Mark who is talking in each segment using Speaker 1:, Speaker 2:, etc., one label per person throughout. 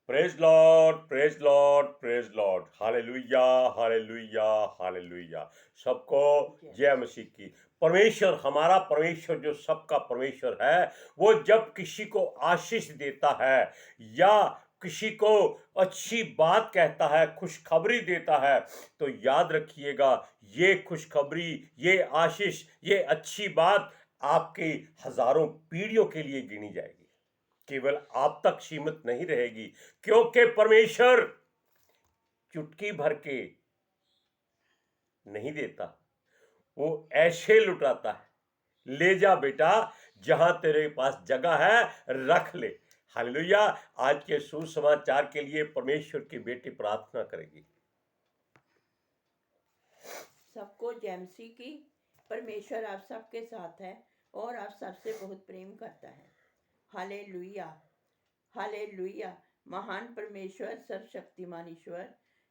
Speaker 1: Praise Lord, praise Lord, praise Lord. Hallelujah, hallelujah, hallelujah. सबको जय मसीह की। परमेश्वर, हमारा परमेश्वर जो सबका परमेश्वर है, वो जब किसी को आशीष देता है या किसी को अच्छी बात कहता है, खुशखबरी देता है, तो याद रखिएगा, ये खुशखबरी, ये आशीष, ये अच्छी बात आपकी हजारों पीढ़ियों के लिए गिनी जाएगी, केवल आप तक सीमित नहीं रहेगी। क्योंकि परमेश्वर चुटकी भर के नहीं देता, वो ऐसे लुटाता है। ले जा बेटा, जहां तेरे पास जगह है रख ले। हालेलुया। आज के सुसमाचार के लिए परमेश्वर की बेटी प्रार्थना करेगी।
Speaker 2: सबको जय मसीह की। परमेश्वर आप सबके साथ है और आप सबसे बहुत प्रेम करता है। Hallelujah, hallelujah. महान परमेश्वर, सर्वशक्तिमान ईश्वर,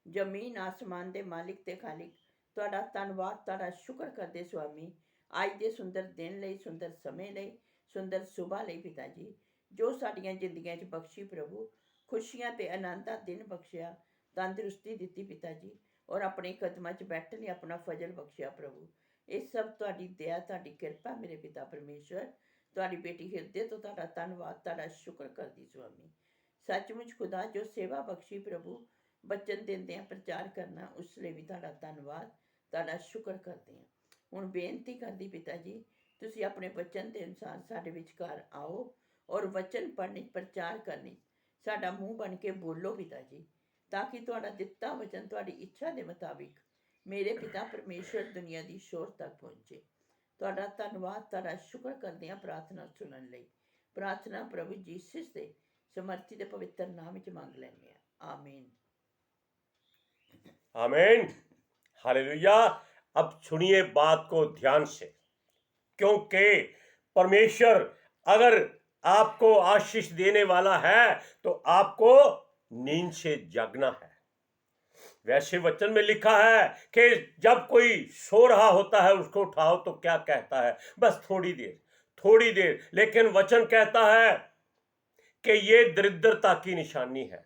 Speaker 2: जमीन आसमान दे मालिक ते खालिक, ਤੁਹਾਡਾ ਧੰਨਵਾਦ, ਤੁਹਾਡਾ ਸ਼ੁਕਰ ਕਰਦੇ ਸੁਆਮੀ, ਅੱਜ ਦੇ ਸੁੰਦਰ ਦਿਨ ਲਈ, ਸੁੰਦਰ ਸਮੇਂ ਲਈ, ਸੁੰਦਰ ਸੁਬਾਹ ਲਈ ਪਿਤਾ ਜੀ, ਜੋ ਸਾਡੀਆਂ ਜ਼ਿੰਦਗੀਆਂ 'ਚ ਬਖਸ਼ੀ ਪ੍ਰਭੂ, ਖੁਸ਼ੀਆਂ ਤੇ ਆਨੰਦ ਦਾ ਦਿਨ ਬਖਸ਼ਿਆ, ਤੰਦਰੁਸਤੀ ਦਿੱਤੀ ਪਿਤਾ ਜੀ, ਔਰ ਆਪਣੇ ਕਦਮਾਂ 'ਚ ਬੈਠਣ ਲਈ ਆਪਣਾ ਫਜ਼ਲ ਬਖਸ਼ਿਆ ਪ੍ਰਭੂ। ਇਹ ਸਭ ਤੁਹਾਡੀ ਦਇਆ, ਤੁਹਾਡੀ ਕਿਰਪਾ ਮੇਰੇ ਪਿਤਾ ਪਰਮੇਸ਼ਵਰ। ਤੁਹਾਡੀ ਬੇਟੀ ਹਿਰਦੇ ਤੋਂ ਤੁਹਾਡਾ ਧੰਨਵਾਦ, ਤੁਹਾਡਾ ਸ਼ੁਕਰ ਕਰਦੀ ਸੁਆਮੀ। ਸੱਚਮੁੱਚ ਖੁਦਾ ਜੋ ਸੇਵਾ ਬਖਸ਼ੀ ਪ੍ਰਭੂ, ਬਚਨ ਦਿੰਦੇ ਆ ਪ੍ਰਚਾਰ ਕਰਨਾ, ਉਸ ਲਈ ਵੀ ਤੁਹਾਡਾ ਧੰਨਵਾਦ, ਤੁਹਾਡਾ ਸ਼ੁਕਰ ਕਰਦੇ ਹਾਂ। ਹੁਣ ਬੇਨਤੀ ਕਰਦੀ ਪਿਤਾ ਜੀ, ਤੁਸੀਂ ਆਪਣੇ ਬਚਨ ਦੇ ਅਨੁਸਾਰ ਸਾਡੇ ਵਿਚਕਾਰ ਆਓ ਔਰ ਵਚਨ ਪੜ੍ਹਨੀ, ਪ੍ਰਚਾਰ ਕਰਨੀ, ਸਾਡਾ ਮੂੰਹ ਬਣ ਕੇ ਬੋਲੋ ਪਿਤਾ ਜੀ, ਤਾਂ ਕਿ ਤੁਹਾਡਾ ਦਿੱਤਾ ਵਚਨ ਤੁਹਾਡੀ ਇੱਛਾ ਦੇ ਮੁਤਾਬਿਕ ਮੇਰੇ ਪਿਤਾ ਪਰਮੇਸ਼ਵਰ ਦੁਨੀਆ ਦੀ ਸ਼ੋਰ ਤੱਕ ਪਹੁੰਚੇ। ਤੁਹਾਡਾ ਧੰਨਵਾਦ, ਤੁਹਾਡਾ ਸ਼ੁਕਰ ਕਰਦੇ ਹਾਂ ਪ੍ਰਾਰਥਨਾ ਸੁਣਨ ਲਈ। ਪ੍ਰਾਰਥਨਾ ਪ੍ਰਭੂ ਜੀਸਸ ਦੇ ਸਮਰਥੀ ਦੇ ਪਵਿੱਤਰ ਨਾਮ ਵਿੱਚ ਮੰਗ ਲੈਂਦੇ ਹਾਂ, ਆमीन।
Speaker 1: आमीन। हालेलुया। अब सुनिए बात को ध्यान से, क्योंकि परमेश्वर अगर आपको आशीष देने वाला है तो आपको नींद से जागना है। वैसे वचन में लिखा है कि जब कोई सो रहा होता है उसको उठाओ तो क्या कहता है, बस थोड़ी देर, थोड़ी देर। लेकिन वचन कहता है कि ये दरिद्रता की निशानी है।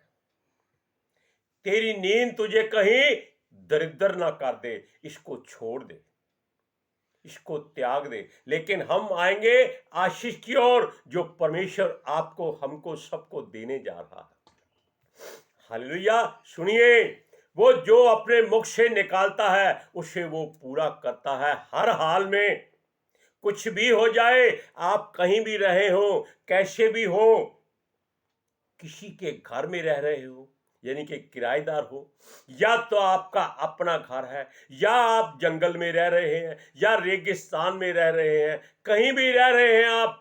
Speaker 1: तेरी नींद तुझे कहीं दरिद्र ना कर दे, इसको छोड़ दे, इसको त्याग दे। लेकिन हम आएंगे आशीष की ओर, जो परमेश्वर आपको, हमको, सबको देने जा रहा है। हालेलुया। सुनिए, वो जो अपने मुख से निकालता है उसे वो पूरा करता है हर हाल में। कुछ भी हो जाए, आप कहीं भी रहे हो, कैसे भी हो, किसी के घर में रह रहे हो, यानी कि किराएदार हो, या तो आपका अपना घर है, या आप जंगल में रह रहे हैं, या रेगिस्तान में रह रहे हैं, कहीं भी रह रहे हैं आप,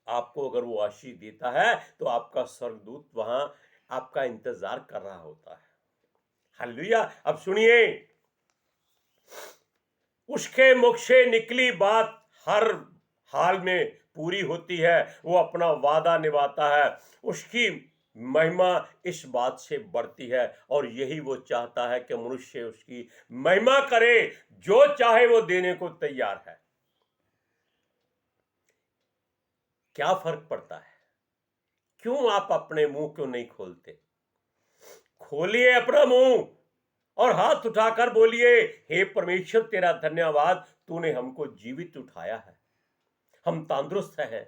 Speaker 1: आपको अगर वो आशीष देता है तो आपका स्वर्गदूत वहां आपका इंतजार कर रहा होता है। हालेलुया। अब सुनिए, उसके मुख से निकली बात हर हाल में पूरी होती है, वो अपना वादा निभाता है, उसकी महिमा इस बात से बढ़ती है, और यही वो चाहता है कि मनुष्य उसकी महिमा करे, जो चाहे वो देने को तैयार है। क्या फर्क पड़ता है? क्यों आप अपने मुंह क्यों नहीं खोलते? खोलिए अपना मुंह और हाथ उठाकर बोलिए, हे परमेश्वर तेरा धन्यवाद, तूने हमको जीवित उठाया है, हम तंदुरुस्त हैं,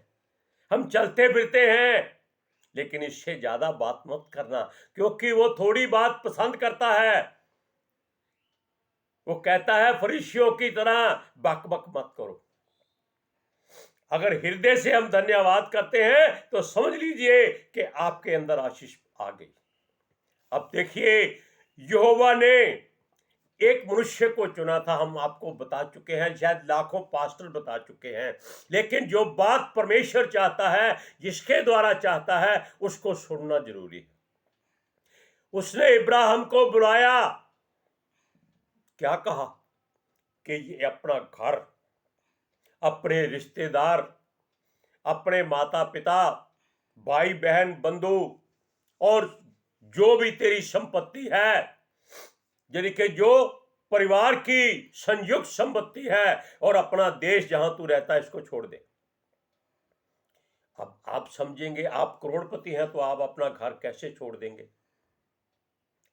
Speaker 1: हम चलते फिरते हैं। लेकिन इससे ज्यादा बात मत करना, क्योंकि वो थोड़ी बात पसंद करता है। वो कहता है फरीसियों की तरह बक बक मत करो। अगर हृदय से हम धन्यवाद करते हैं तो समझ लीजिए कि आपके अंदर आशीष आ गई। अब देखिए, यहोवा ने एक मनुष्य को चुना था, हम आपको बता चुके हैं, शायद लाखों पास्टर बता चुके हैं, लेकिन जो बात परमेश्वर चाहता है, जिसके द्वारा चाहता है, उसको सुनना जरूरी है। उसने इब्राहिम को बुलाया, क्या कहा कि ये अपना घर, अपने रिश्तेदार, अपने माता पिता, भाई बहन, बंधु, और जो भी तेरी संपत्ति है, यानी कि जो परिवार की संयुक्त संपत्ति है, और अपना देश जहां तू रहता है, इसको छोड़ दे। अब आप आप समझेंगे आप करोड़पति हैं तो आप अपना घर कैसे छोड़ देंगे?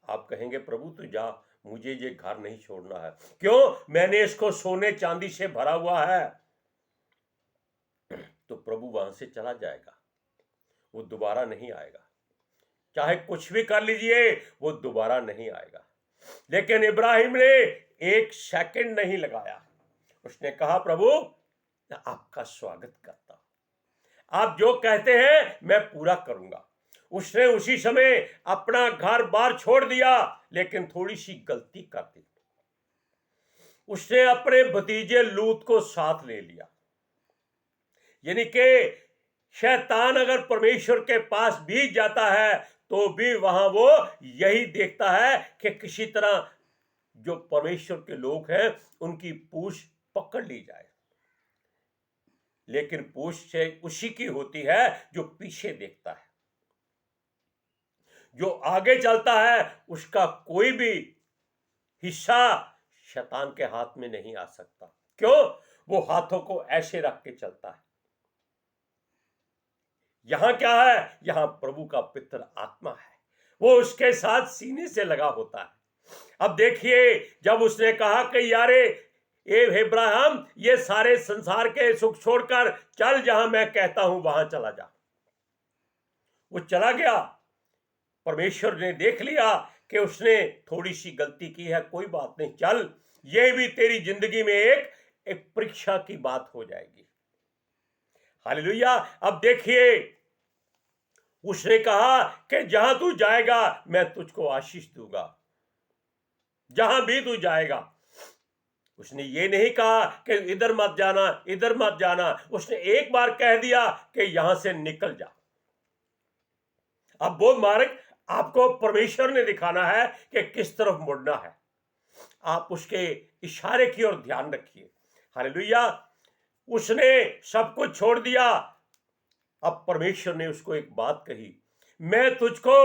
Speaker 1: आप कहेंगे प्रभु तू जा, मुझे ये घर नहीं छोड़ना है। क्यों? मैंने इसको सोने चांदी से भरा हुआ है। तो प्रभु वहां से चला जाएगा, वो दोबारा नहीं आएगा। चाहे कुछ भी कर लीजिए, वो दोबारा नहीं आएगा। लेकिन इब्राहिम ने एक सेकंड नहीं लगाया। उसने कहा प्रभु मैं आपका स्वागत करता हूं, आप जो कहते हैं मैं पूरा करूंगा। उसने उसी समय अपना घर बार छोड़ दिया, लेकिन थोड़ी सी गलती कर दी। उसने अपने भतीजे लूत को साथ ले लिया। यानी कि शैतान अगर परमेश्वर के पास भी जाता है तो भी वहां वो यही देखता है कि किसी तरह जो परमेश्वर के लोग हैं उनकी पूंछ पकड़ ली जाए। लेकिन पूंछ से उसी की होती है जो पीछे देखता है। जो आगे चलता है उसका कोई भी हिस्सा शैतान के हाथ में नहीं आ सकता। क्यों? वो हाथों को ऐसे रख के चलता है। यहां क्या है? यहां प्रभु का पितर आत्मा है, वो उसके साथ सीने से लगा होता है। अब देखिए, जब उसने कहा कि यारे ए इब्राहिम ये सारे संसार के सुख छोड़कर चल, जहां मैं कहता हूं वहां चला जा। वो चला गया। परमेश्वर ने देख लिया कि उसने थोड़ी सी गलती की है, कोई बात नहीं, चल, ये भी तेरी जिंदगी में एक परीक्षा की बात हो जाएगी। हालेलुया। अब देखिए, उसने कहा कि जहां तू जाएगा मैं तुझको आशीष दूंगा, जहां भी तू जाएगा। उसने ये नहीं कहा कि इधर मत जाना, इधर मत जाना। उसने एक बार कह दिया कि यहां से निकल जा। अब वो मार्ग आपको परमेश्वर ने दिखाना है कि किस तरफ मुड़ना है। आप उसके इशारे की ओर ध्यान रखिए। हालेलुया। उसने सब कुछ छोड़ दिया। अब परमेश्वर ने उसको एक बात कही, मैं तुझको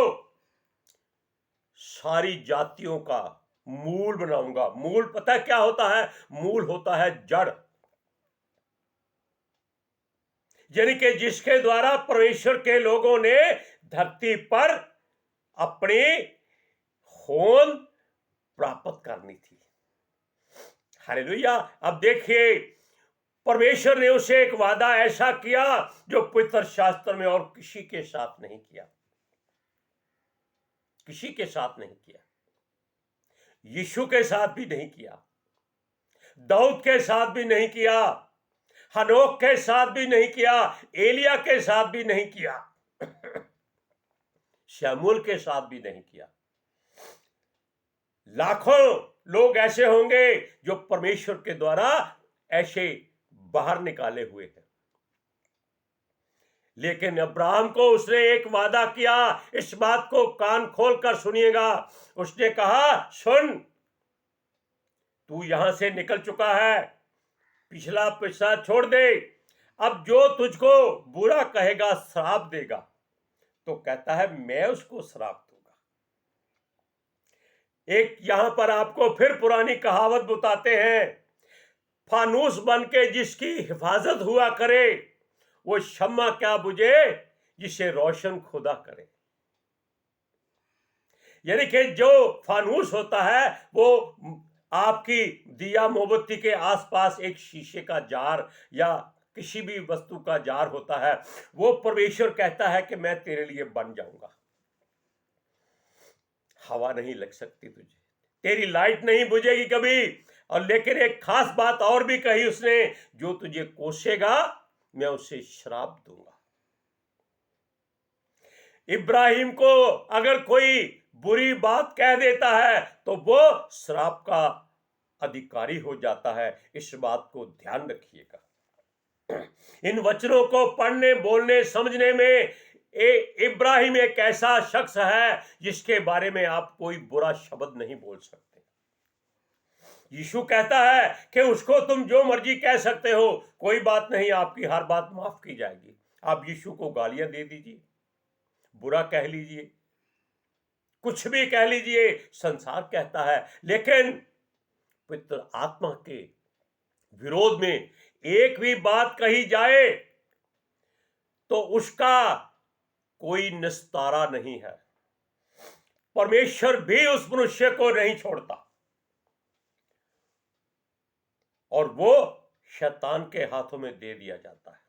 Speaker 1: सारी जातियों का मूल बनाऊंगा। मूल पता क्या होता है? मूल होता है जड़। यानी कि जिसके द्वारा परमेश्वर के लोगों ने धरती पर अपनी होंद प्राप्त करनी थी। हालेलुया। अब देखिए, परमेश्वर ने उसे एक वादा ऐसा किया जो पवित्र शास्त्र में और किसी के साथ नहीं किया, किसी के साथ नहीं किया, यीशु के साथ भी नहीं किया, दाऊद के साथ भी नहीं किया, हनोक के साथ भी नहीं किया, एलिया के साथ भी नहीं किया, शमूएल के साथ भी नहीं किया। लाखों लोग ऐसे होंगे जो परमेश्वर के द्वारा ऐसे बाहर निकाले हुए हैं, लेकिन अब्राहम को उसने एक वादा किया। इस बात को कान खोलकर सुनिएगा। उसने कहा, सुन, तू यहां से निकल चुका है, पिछला पिछला छोड़ दे। अब जो तुझको बुरा कहेगा, श्राप देगा, तो कहता है मैं उसको श्राप दूंगा। एक यहां पर आपको फिर पुरानी कहावत बताते हैं, फानूस बन के जिसकी हिफाजत हुआ करे, वो शम्मा क्या बुझे जिसे रोशन खुदा करे। यानी कि जो फानूस होता है वो आपकी दिया मोमबत्ती के आसपास एक शीशे का जार या किसी भी वस्तु का जार होता है। वो परमेश्वर कहता है कि मैं तेरे लिए बन जाऊंगा। हवा नहीं लग सकती तुझे, तेरी लाइट नहीं बुझेगी कभी। और लेकिन एक खास बात और भी कही उसने, जो तुझे कोसेगा मैं उसे श्राप दूंगा। इब्राहिम को अगर कोई बुरी बात कह देता है तो वो श्राप का अधिकारी हो जाता है। इस बात को ध्यान रखिएगा। इन वचनों को पढ़ने, बोलने, समझने में इब्राहिम एक ऐसा शख्स है जिसके बारे में आप कोई बुरा शब्द नहीं बोल सकते। यीशु कहता है कि उसको तुम जो मर्जी कह सकते हो, कोई बात नहीं, आपकी हर बात माफ की जाएगी। आप यीशु को गालियां दे दीजिए, बुरा कह लीजिए, कुछ भी कह लीजिए, संसार कहता है, लेकिन पवित्र आत्मा के विरोध में एक भी बात कही जाए तो उसका कोई निस्तारा नहीं है। परमेश्वर भी उस मनुष्य को नहीं छोड़ता और वो शैतान के हाथों में दे दिया जाता है,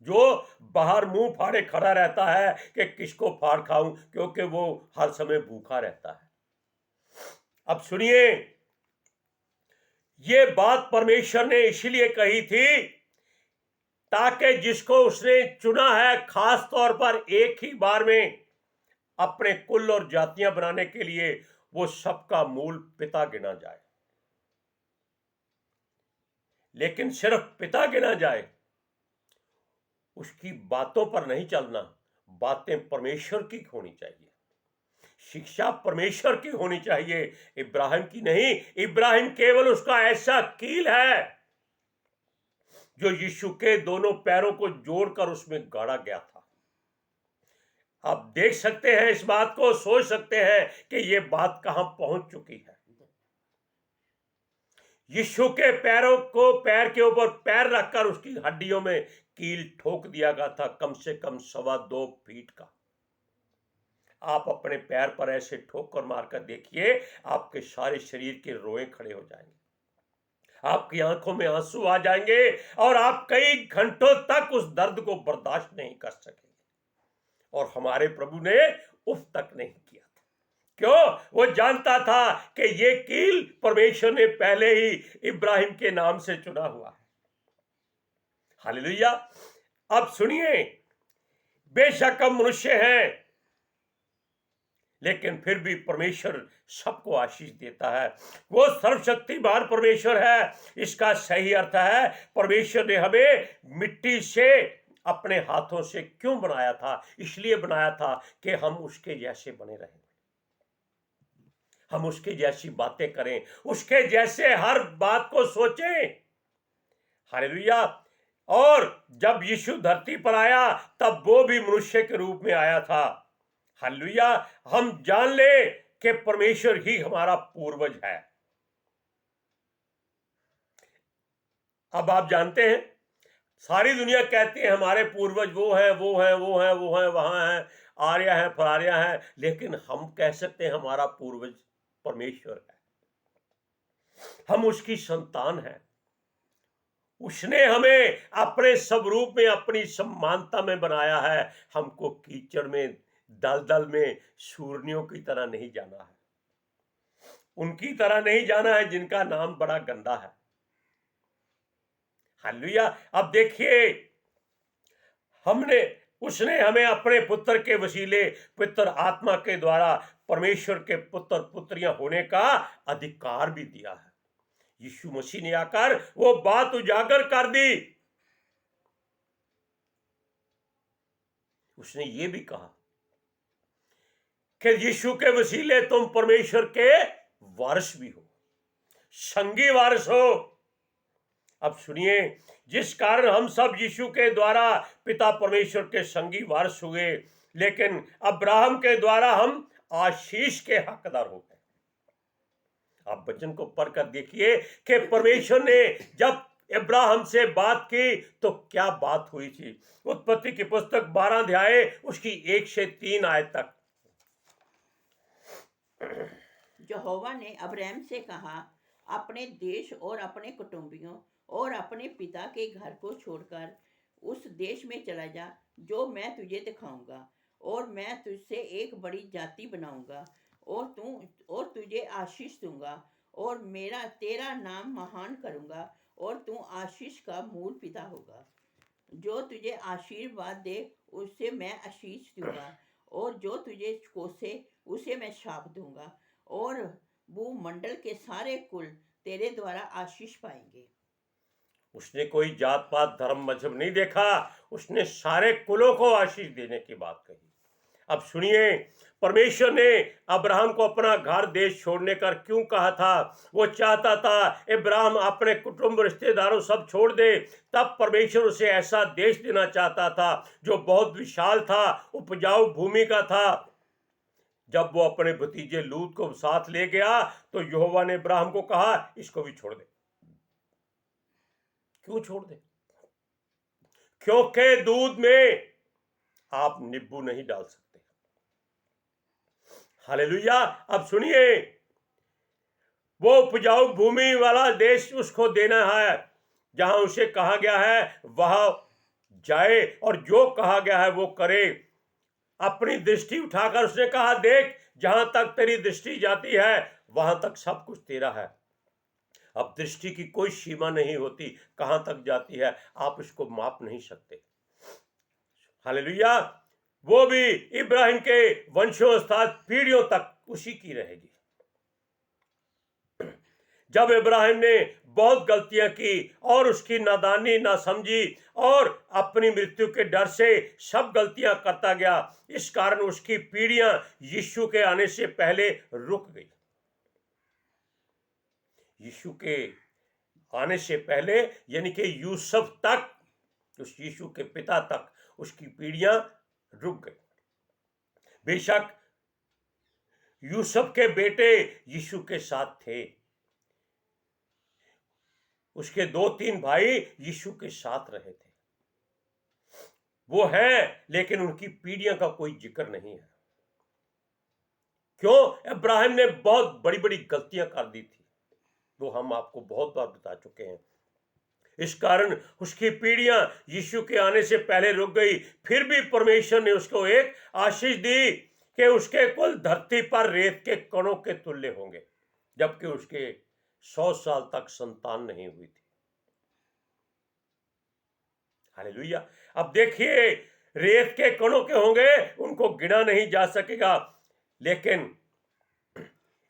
Speaker 1: जो बाहर मुंह फाड़े खड़ा रहता है कि किसको फाड़ खाऊं, क्योंकि वो हर समय भूखा रहता है। अब सुनिए, ये बात परमेश्वर ने इसलिए कही थी ताकि जिसको उसने चुना है खास तौर पर एक ही बार में अपने कुल और जातियां बनाने के लिए, वो सबका मूल पिता गिना जाए। लेकिन सिर्फ पिता गिना जाए, उसकी बातों पर नहीं चलना। बातें परमेश्वर की होनी चाहिए, शिक्षा परमेश्वर की होनी चाहिए, इब्राहिम की नहीं। इब्राहिम केवल उसका ऐसा कील है जो यीशु के दोनों पैरों को जोड़कर उसमें गाड़ा गया था। आप देख सकते हैं इस बात को, सोच सकते हैं कि यह बात कहां पहुंच चुकी है। यीशु के पैरों को पैर के ऊपर पैर रखकर उसकी हड्डियों में कील ठोक दिया गया था, कम से कम 2.25 फीट का। आप अपने पैर पर ऐसे ठोकर मारकर देखिए, आपके सारे शरीर के रोए खड़े हो जाएंगे, आपकी आंखों में आंसू आ जाएंगे और आप कई घंटों तक उस दर्द को बर्दाश्त नहीं कर सकेंगे। और हमारे प्रभु ने उफ तक नहीं किया था। क्यों? वो जानता था कि ये कील परमेश्वर ने पहले ही इब्राहिम के नाम से चुना हुआ है। हालेलुया। अब सुनिए, बेशक हम मनुष्य हैं, लेकिन फिर भी परमेश्वर सबको आशीष देता है। वो सर्वशक्तिमान परमेश्वर है। इसका सही अर्थ है, परमेश्वर ने हमें मिट्टी से अपने हाथों से क्यों बनाया था? इसलिए बनाया था कि हम उसके जैसे बने रहें, हम उसके जैसी बातें करें, उसके जैसे हर बात को सोचें। हालेलुया। और जब यीशु धरती पर आया तब वो भी मनुष्य के रूप में आया था। हालेलुया। हम जान ले कि परमेश्वर ही हमारा पूर्वज है। अब आप जानते हैं, सारी दुनिया कहती है हमारे पूर्वज वो हैं, वो हैं, वो हैं, वो हैं, वहां हैं, आर्या हैं, फलारिया हैं, लेकिन हम कह सकते हैं हमारा पूर्वज परमेश्वर है। हम उसकी संतान हैं। उसने हमें अपने स्वरूप में, अपनी समानता में बनाया है। हमको कीचड़ में, दलदल में सूरनियों की तरह नहीं जाना है, उनकी तरह नहीं जाना है जिनका नाम बड़ा गंदा है। हालेलुया। अब देखिए, उसने हमें अपने पुत्र के वसीले, पुत्र आत्मा के द्वारा परमेश्वर के पुत्र पुत्रियां होने का अधिकार भी दिया है। यीशु मसीह ने आकर वो बात उजागर कर दी। उसने ये भी कहा कि यीशु के वसीले तुम परमेश्वर के वारिस भी हो, संगी वारिस हो। अब सुनिए, जिस कारण हम सब यीशु के द्वारा पिता परमेश्वर के संगी वारिस हुए, लेकिन अब्राहम के द्वारा हम आशीष के हकदार हो गए। आप वचन को पढ़कर देखिए कि परमेश्वर ने जब अब्राहम से बात की तो क्या बात हुई थी। उत्पत्ति की पुस्तक 12 अध्याय उसकी 1 से 3 आयत तक।
Speaker 2: यहोवा ने अब्राहम से कहा, अपने देश और अपने कुटुंबियों और अपने पिता के घर को छोड़कर उस देश में चला जा जो मैं तुझे दिखाऊंगा, और मैं तुझसे एक बड़ी जाति बनाऊंगा और तुझे आशीष दूंगा और मेरा तेरा नाम महान करूंगा और तू आशीष का मूल पिता होगा। जो तुझे आशीर्वाद दे उसे मैं आशीष दूंगा और जो तुझे कोसे उसे मैं शाप दूंगा, और भूमंडल के सारे कुल तेरे द्वारा आशीष पाएंगे।
Speaker 1: उसने कोई जात पात धर्म मजहब नहीं देखा, उसने सारे कुलों को आशीष देने की बात कही। अब सुनिए, परमेश्वर ने अब्राहम को अपना घर देश छोड़ने कर क्यों कहा था? वो चाहता था अब्राहम अपने कुटुंब, रिश्तेदारों सब छोड़ दे। तब परमेश्वर उसे ऐसा देश देना चाहता था जो बहुत विशाल था, उपजाऊ भूमि का था। जब वो अपने भतीजे लूत को साथ ले गया तो यहोवा ने अब्राहम को कहा, इसको भी छोड़ दे। क्यों छोड़ दे? क्योंकि दूध में आप नींबू नहीं डाल सकते। हालेलुया। अब सुनिए, वो उपजाऊ भूमि वाला देश उसको देना है, जहां उसे कहा गया है वह जाए और जो कहा गया है वो करे। अपनी दृष्टि उठाकर उसने कहा, देख जहां तक तेरी दृष्टि जाती है वहां तक सब कुछ तेरा है। अब दृष्टि की कोई सीमा नहीं होती, कहां तक जाती है आप इसको माप नहीं सकते। हालेलुया। वो भी इब्राहिम के वंशोत्तर पीढ़ियों तक उसी की रहेगी। जब इब्राहिम ने बहुत गलतियां की और उसकी नादानी ना समझी और अपनी मृत्यु के डर से सब गलतियां करता गया, इस कारण उसकी पीढ़ियां यीशु के आने से पहले रुक गई। यीशु के आने से पहले यानी कि यूसुफ तक, उस यीशु के पिता तक उसकी पीढ़ियां रुक गई। बेशक यूसुफ के बेटे यीशु के साथ थे, उसके 2-3 भाई यीशु के साथ रहे थे, वो हैं, लेकिन उनकी पीढ़ियां का कोई जिक्र नहीं है। क्यों? इब्राहिम ने बहुत बड़ी बड़ी गलतियां कर दी थी, वो हम आपको बहुत बार बता चुके हैं। इस कारण उसकी पीढ़ियां यीशु के आने से पहले रुक गई। फिर भी परमेश्वर ने उसको एक आशीष दी कि उसके कुल धरती पर रेत के कणों के तुल्य होंगे, जबकि उसके 100 साल तक संतान नहीं हुई थी। हालेलुया। अब देखिए, रेत के कणों के होंगे, उनको गिना नहीं जा सकेगा, लेकिन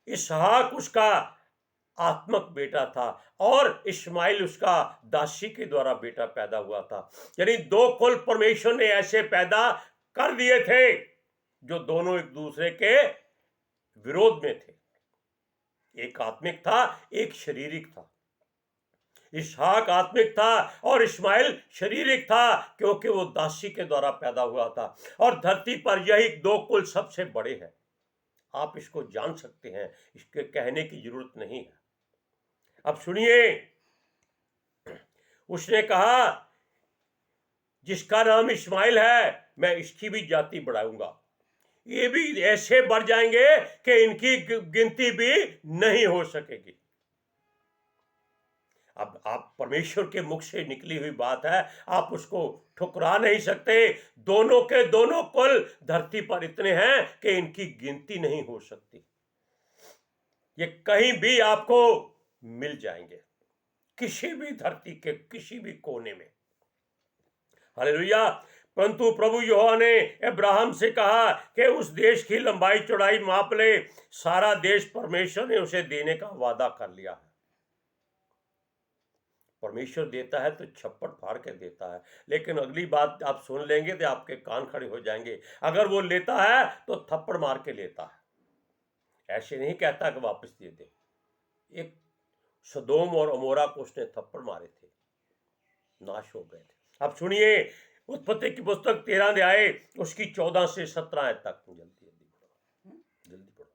Speaker 1: इसहाक उसका आत्मक बेटा था और इस्माइल उसका दासी के द्वारा बेटा पैदा हुआ था। यानी 2 कुल परमेश्वर ने ऐसे पैदा कर दिए थे जो दोनों एक दूसरे के विरोध में थे। एक आत्मिक था, एक शारीरिक था। इसहाक आत्मिक था और इस्माइल शारीरिक था, क्योंकि वो दासी के द्वारा पैदा हुआ था। और धरती पर यही 2 कुल सबसे बड़े हैं। आप इसको जान सकते हैं, इसके कहने की जरूरत नहीं है। अब सुनिए, उसने कहा जिसका नाम इस्माइल है मैं इसकी भी जाति बढ़ाऊंगा, ये भी ऐसे बढ़ जाएंगे कि इनकी गिनती भी नहीं हो सकेगी। अब आप परमेश्वर के मुख से निकली हुई बात है, आप उसको ठुकरा नहीं सकते। दोनों के दोनों कुल धरती पर इतने हैं कि इनकी गिनती नहीं हो सकती। ये कहीं भी आपको मिल जाएंगे, किसी भी धरती के किसी भी कोने में। हालेलुया। परंतु प्रभु यहोवा ने अब्राहम से कहा कि उस देश की लंबाई चौड़ाई माप ले। सारा देश परमेश्वर ने उसे देने का वादा कर लिया है। परमेश्वर देता है तो छप्पड़ फाड़ के देता है, लेकिन अगली बात आप सुन लेंगे तो आपके कान खड़े हो जाएंगे। अगर वो लेता है तो थप्पड़ मार के लेता है, ऐसे नहीं कहता कि वापस दे दे। एक सदोम और अमोरा को उसने थप्पड़ मारे थे, नाश हो गए थे। अब सुनिए, उत्पत्ति की पुस्तक 13 अध्याय उसकी 14 से 17 आयत तक। जल्दी जल्दी पढ़ो।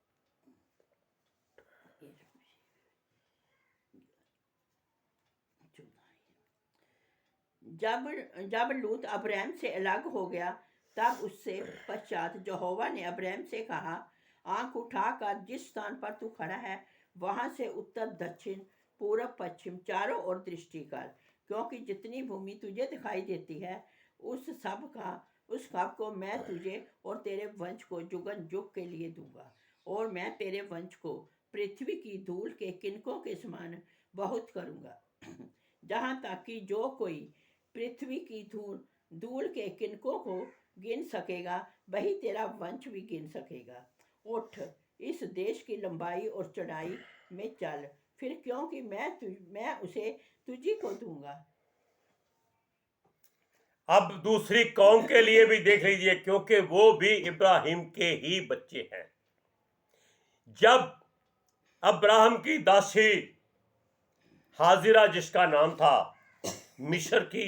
Speaker 2: जब लूत अब्राहम से अलग हो गया, तब उससे पश्चात यहोवा ने अब्राहम से कहा, आंख उठाकर जिस स्थान पर तू खड़ा है वहां से उत्तर दक्षिण पूरब पश्चिम चारों ओर दृष्टि कर, क्योंकि जितनी भूमि तुझे दिखाई देती है उस सब को मैं तुझे और तेरे वंश को जुगन जुग के लिए दूंगा, और मैं तेरे वंश को पृथ्वी की धूल के किनकों के समान बहुत करूंगा। जहां तक कि जो कोई पृथ्वी की धूल के किनकों को गिन सकेगा, वही तेरा वंश भी गिन सकेगा। उठ, इस देश की लंबाई और चौड़ाई में चल फिर, क्योंकि मैं उसे तुझी को दूंगा।
Speaker 1: अब दूसरी कौम के लिए भी देख लीजिए, क्योंकि वो भी इब्राहिम के ही बच्चे हैं। जब अब्राहम की दासी हाजिरा, जिसका नाम था, मिस्र की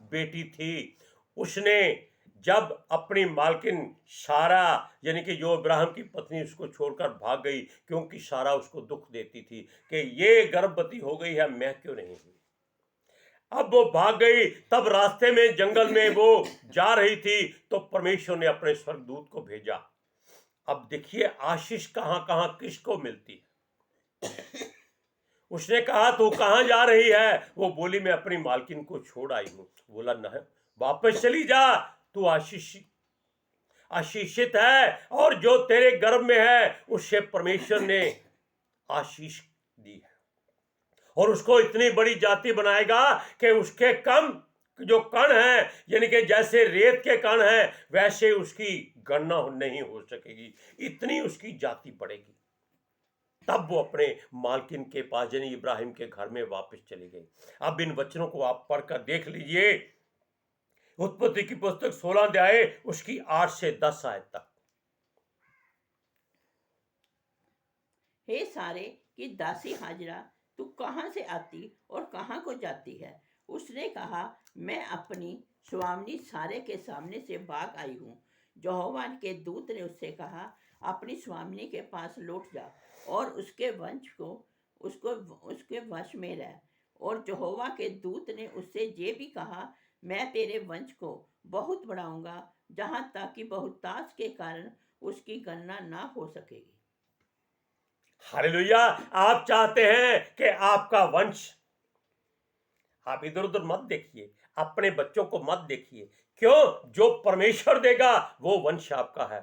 Speaker 1: बेटी थी, उसने जब अपनी मालकिन सारा यानी कि जो इब्राहिम की पत्नी उसको छोड़कर भाग गई, क्योंकि सारा उसको दुख देती थी कि ये गर्भवती हो गई है, मैं क्यों नहीं हुई। अब वो भाग गई। तब रास्ते में जंगल में वो जा रही थी तो परमेश्वर ने अपने स्वर्गदूत को भेजा। अब देखिए आशीष कहां कहां किसको मिलती है। उसने कहा तू कहां जा रही है? वो बोली मैं अपनी मालकिन को छोड़ आई हूं। बोला नहीं, वापस चली जा, तू आशीषित है और जो तेरे गर्भ में है उससे परमेश्वर ने आशीष दी है और उसको इतनी बड़ी जाति बनाएगा कि उसके कम जो कण है, यानी कि जैसे रेत के कण है वैसे उसकी गणना नहीं हो सकेगी, इतनी उसकी जाति बढ़ेगी। तब वो अपने मालकिन के पास यानी इब्राहिम के घर में वापस चली गई। अब इन वचनों को आप पढ़कर देख लीजिए। उत्पत्ति की पुस्तक 16 अध्याय उसकी 8 से 10 आयत तक।
Speaker 2: हे सारे की दासी हाजरा, तू कहाँ से आती और कहाँ को जाती है? उसने कहा, मैं अपनी स्वामिनी सारे के सामने से भाग आई हूँ। यहोवा के दूत ने उससे कहा, अपनी स्वामिनी के पास लौट जा और उसके वंश को उसके वश में रह। और यहोवा के दूत ने उससे ये भी कहा, मैं तेरे वंश को बहुत बढ़ाऊंगा, जहाँ तक कि बहुतायत के कारण उसकी गणना ना हो सकेगी।
Speaker 1: हालेलुया। आप चाहते हैं कि आपका वंश, आप इधर उधर मत देखिए, अपने बच्चों को मत देखिए। क्यों? जो परमेश्वर देगा वो वंश आपका है।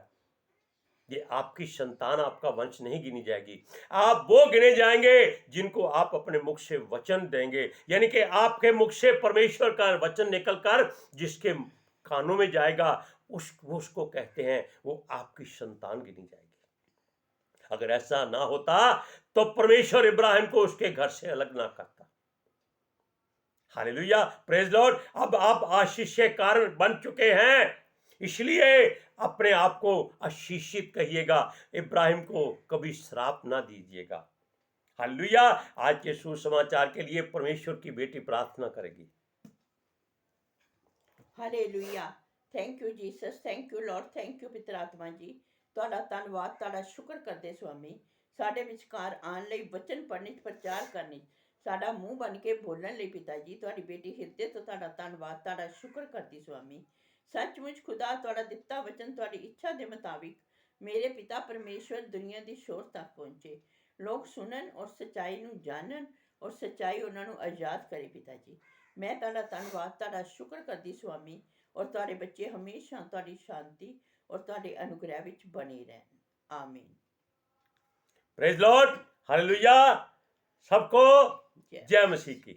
Speaker 1: ये आपकी संतान, आपका वंश नहीं गिनी जाएगी। आप वो गिने जाएंगे जिनको आप अपने मुख से वचन देंगे, यानी कि आपके मुख से परमेश्वर का वचन निकलकर जिसके कानों में जाएगा उसको कहते हैं वो आपकी संतान गिनी जाएगी। अगर ऐसा ना होता तो परमेश्वर इब्राहिम को उसके घर से अलग ना करता। Hallelujah, praise Lord. अब आप आशीष के कारण बन चुके हैं, इसलिए अपने आप को आशीषित कहिएगा। इब्राहिम को कभी श्राप ना दीजिएगा। हालेलुया। आज के सुसमाचार के लिए परमेश्वर की बेटी प्रार्थना करेगी।
Speaker 2: Hallelujah. Thank you Jesus, thank you Lord, thank you पितर आत्मा जी। ਤੁਹਾਡਾ ਧੰਨਵਾਦ, ਤੁਹਾਡਾ ਸ਼ੁਕਰ ਕਰਦੇ ਸੁਆਮੀ, ਸਾਡੇ ਵਿਚਕਾਰ ਆਉਣ ਲਈ, ਵਚਨ ਪੜ੍ਹਨ, ਪ੍ਰਚਾਰ ਕਰਨ, ਸਾਡਾ ਮੂੰਹ ਬਣ ਕੇ ਬੋਲਣ ਲਈ ਪਿਤਾ ਜੀ। ਤੁਹਾਡੀ ਬੇਟੀ ਹਿਰਦੇ ਤੋਂ ਤੁਹਾਡਾ ਧੰਨਵਾਦ, ਤੁਹਾਡਾ ਸ਼ੁਕਰ ਕਰਦੀ ਸੁਆਮੀ। ਸੱਚਮੁੱਚ ਖੁਦਾ ਤੁਹਾਡਾ ਦਿੱਤਾ ਵਚਨ ਤੁਹਾਡੀ ਇੱਛਾ ਦੇ ਮੁਤਾबिक ਮੇਰੇ ਪਿਤਾ ਪਰਮੇਸ਼ਵਰ ਦੁਨੀਆ ਦੀ ਸ਼ੋਰ ਤੱਕ ਪਹੁੰਚੇ, ਲੋਕ ਸੁਣਨ ਔਰ ਸੱਚਾਈ ਨੂੰ ਜਾਣਨ ਔਰ ਸੱਚਾਈ ਉਹਨਾਂ ਨੂੰ ਆਜ਼ਾਦ ਕਰੇ ਪਿਤਾ ਜੀ। ਮੈਂ ਤੁਹਾਡਾ ਧੰਨਵਾਦ, ਤੁਹਾਡਾ ਸ਼ੁਕਰ ਕਰਦੀ ਸੁਆਮੀ। ਔਰ ਤੁਹਾਡੇ ਬੱਚੇ ਹਮੇਸ਼ਾ ਤੁਹਾਡੀ ਸ਼ਾਂਤੀ और ਤੁਹਾਡੇ अनुग्रह ਵਿੱਚ बने रहन। आमीन।
Speaker 1: Praise Lord. हालेलुया। सबको जय मसीह की।